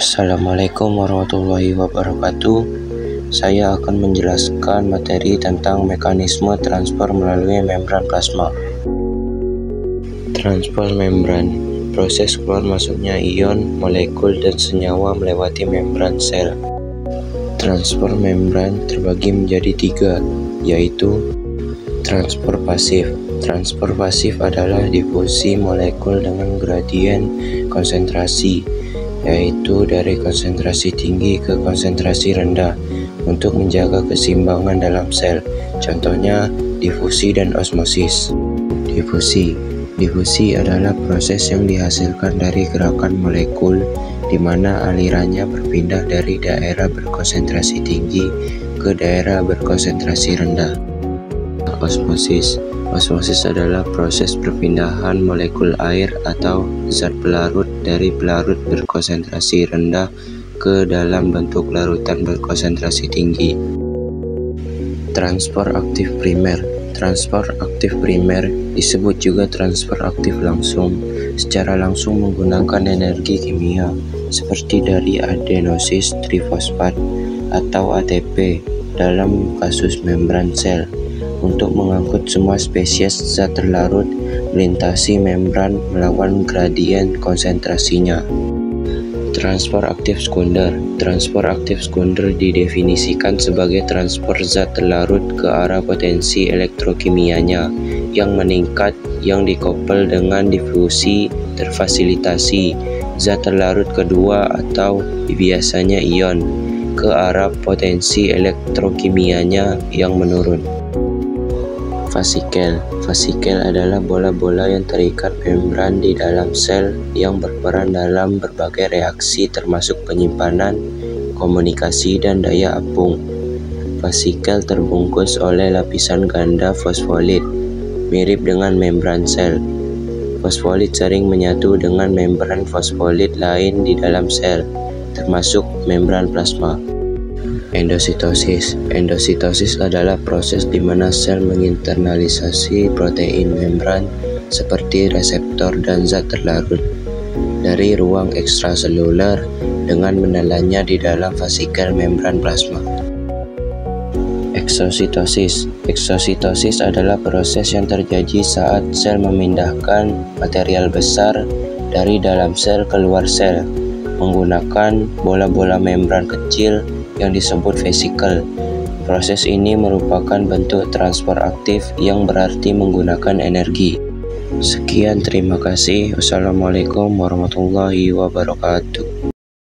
Assalamualaikum warahmatullahi wabarakatuh. Saya akan menjelaskan materi tentang mekanisme transfer melalui membran plasma. Transfer membran, proses keluar masuknya ion, molekul, dan senyawa melewati membran sel. Transfer membran terbagi menjadi tiga, yaitu transfer pasif. Transfer pasif adalah difusi molekul dengan gradien konsentrasi, yaitu dari konsentrasi tinggi ke konsentrasi rendah untuk menjaga keseimbangan dalam sel. Contohnya difusi dan osmosis. Difusi adalah proses yang dihasilkan dari gerakan molekul di mana alirannya berpindah dari daerah berkonsentrasi tinggi ke daerah berkonsentrasi rendah. Osmosis adalah proses perpindahan molekul air atau zat pelarut dari pelarut berkonsentrasi rendah ke dalam bentuk larutan berkonsentrasi tinggi. Transfer aktif primer. Transfer aktif primer disebut juga transfer aktif langsung, secara langsung menggunakan energi kimia seperti dari adenosis trifosfat atau ATP dalam kasus membran sel untuk mengangkut semua spesies zat terlarut melintasi membran melawan gradien konsentrasinya. Transfer aktif sekunder. Transfer aktif sekunder didefinisikan sebagai transfer zat terlarut ke arah potensi elektrokimianya yang meningkat yang dikoppel dengan difusi terfasilitasi zat terlarut kedua atau biasanya ion ke arah potensi elektrokimianya yang menurun. Fasikel adalah bola-bola yang terikat membran di dalam sel yang berperan dalam berbagai reaksi termasuk penyimpanan, komunikasi, dan daya apung. Fasikel terbungkus oleh lapisan ganda fosfolid, mirip dengan membran sel. Fosfolid sering menyatu dengan membran fosfolid lain di dalam sel, termasuk membran plasma. Endositosis adalah proses di mana sel menginternalisasi protein membran seperti reseptor dan zat terlarut dari ruang ekstraseluler dengan menelannya di dalam fasikel membran plasma. Eksositosis adalah proses yang terjadi saat sel memindahkan material besar dari dalam sel keluar sel menggunakan bola-bola membran kecil yang disebut vesikel. Proses ini merupakan bentuk transfer aktif yang berarti menggunakan energi. Sekian, terima kasih. Wassalamualaikum warahmatullahi wabarakatuh.